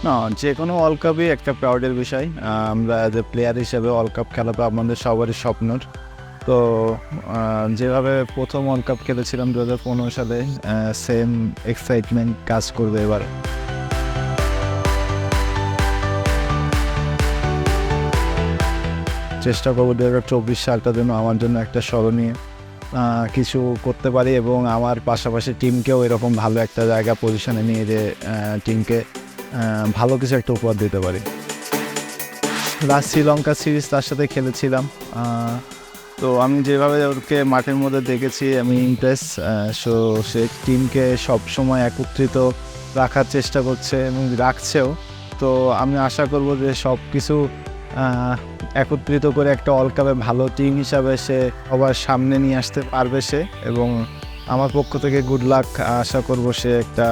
না, যেকোনো ওয়ার্ল্ড কাপই একটা প্রাউডের বিষয়। আমরা অ্যাজ এ প্লেয়ার হিসেবে ওয়ার্ল্ড কাপ খেলাটা আমাদের সবারই স্বপ্নের। তো যেভাবে প্রথম ওয়ার্ল্ড কাপ খেলেছিলাম 2015 সালে, সেম এক্সাইটমেন্ট কাজ করবে এবার। চেষ্টা করবো 2024 সালটা যেন আমার জন্য একটা স্মরণীয় কিছু করতে পারি এবং আমার পাশাপাশি টিমকেও এরকম ভালো একটা জায়গা পজিশনে নিয়ে যে টিমকে ভালো কিছু একটা উপহার দিতে পারি। লাস্ট শ্রীলঙ্কা সিরিজ তার সাথে খেলেছিলাম। তো আমি যেভাবে ওকে মাঠের মধ্যে দেখেছি আমি ইমপ্রেস। সো সে টিমকে সবসময় একত্রিত রাখার চেষ্টা করছে এবং রাখছেও। তো আমি আশা করব যে সব কিছু একত্রিত করে একটা ওয়ার্ল্ড কাপে ভালো টিম হিসাবে সে সবার সামনে নিয়ে আসতে পারবে সে, এবং আমার পক্ষ থেকে গুড লাক আশা করব সে একটা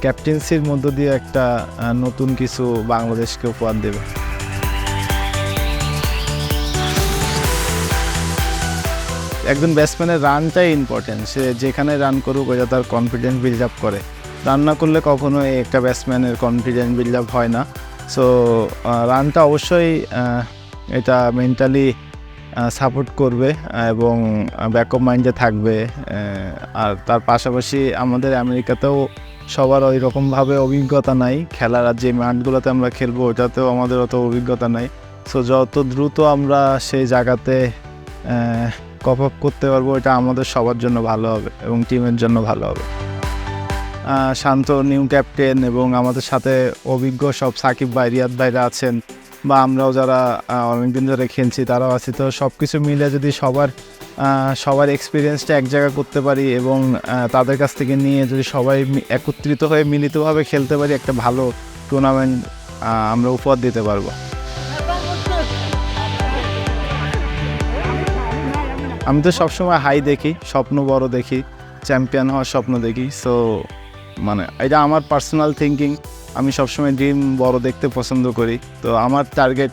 ক্যাপ্টেন্সির মধ্য দিয়ে একটা নতুন কিছু বাংলাদেশকে উপহার দেবে। একজন ব্যাটসম্যানের রানটাই ইম্পর্টেন্ট। সে যেখানে রান করুক ওটা তার কনফিডেন্স বিল্ড আপ করে। রান না করলে কখনোই একটা ব্যাটসম্যানের কনফিডেন্স বিল্ড আপ হয় না। সো রানটা অবশ্যই এটা মেন্টালি সাপোর্ট করবে এবং ব্যাকআপ মাইন্ডে থাকবে। আর তার পাশাপাশি আমাদের আমেরিকাতেও সবার ওই রকমভাবে অভিজ্ঞতা নাই খেলার, আর যে মাঠগুলোতে আমরা খেলবো ওটাতেও আমাদের অত অভিজ্ঞতা নাই। সো যত দ্রুত আমরা সেই জায়গাতে কপ আপ করতে পারবো এটা আমাদের সবার জন্য ভালো হবে এবং টিমের জন্য ভালো হবে। শান্ত নিউ ক্যাপ্টেন এবং আমাদের সাথে অভিজ্ঞ সব সাকিব ভাই, রিয়াদ ভাইরা আছেন, বা আমরাও যারা অনেকদিন ধরে খেলছি তারাও আছি। তো সব কিছু মিলে যদি সবার এক্সপিরিয়েন্সটা এক জায়গা করতে পারি এবং তাদের কাছ থেকে নিয়ে যদি সবাই একত্রিত হয়ে মিলিতভাবে খেলতে পারি, একটা ভালো টুর্নামেন্ট আমরা উপহার দিতে পারবো। আমি তো সবসময় হাই দেখি, স্বপ্ন বড় দেখি, চ্যাম্পিয়ন হওয়ার স্বপ্ন দেখি। সো এটা আমার পার্সোনাল থিঙ্কিং। আমি সবসময় ড্রিম বড় দেখতে পছন্দ করি। তো আমার টার্গেট,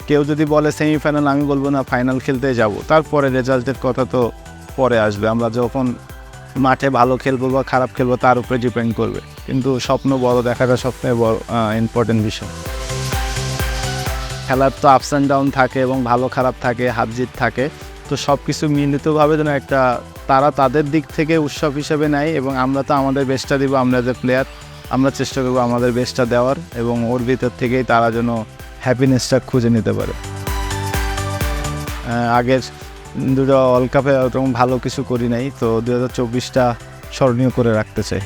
কেউ যদি বলে সেমিফাইনাল, আমি বলবো না, ফাইনাল খেলতে যাব। তারপরে রেজাল্টের কথা তো পরে আসবে। আমরা যখন মাঠে ভালো খেলবো বা খারাপ খেলবো তার উপরে ডিপেন্ড করবে, কিন্তু স্বপ্ন বড় দেখাটা সবথেকে বড় ইম্পর্টেন্ট বিষয়। খেলার তো আপস অ্যান্ড ডাউন থাকে এবং ভালো খারাপ থাকে, হার জিত থাকে। তো সব কিছু মিলিতভাবে যেন একটা তারা তাদের দিক থেকে উৎসব হিসেবে নেয় এবং আমরা তো আমাদের বেস্টটা দিব। আমরা যে প্লেয়ার, আমরা চেষ্টা করবো আমাদের বেস্টটা দেওয়ার এবং ওর ভিতর থেকেই তারা যেন হ্যাপিনেসটা খুঁজে নিতে পারে। আগের দুটো ওয়ার্ল্ড কাপে ওরকম ভালো কিছু করি নাই, তো 2024টা স্মরণীয় করে রাখতে চাই।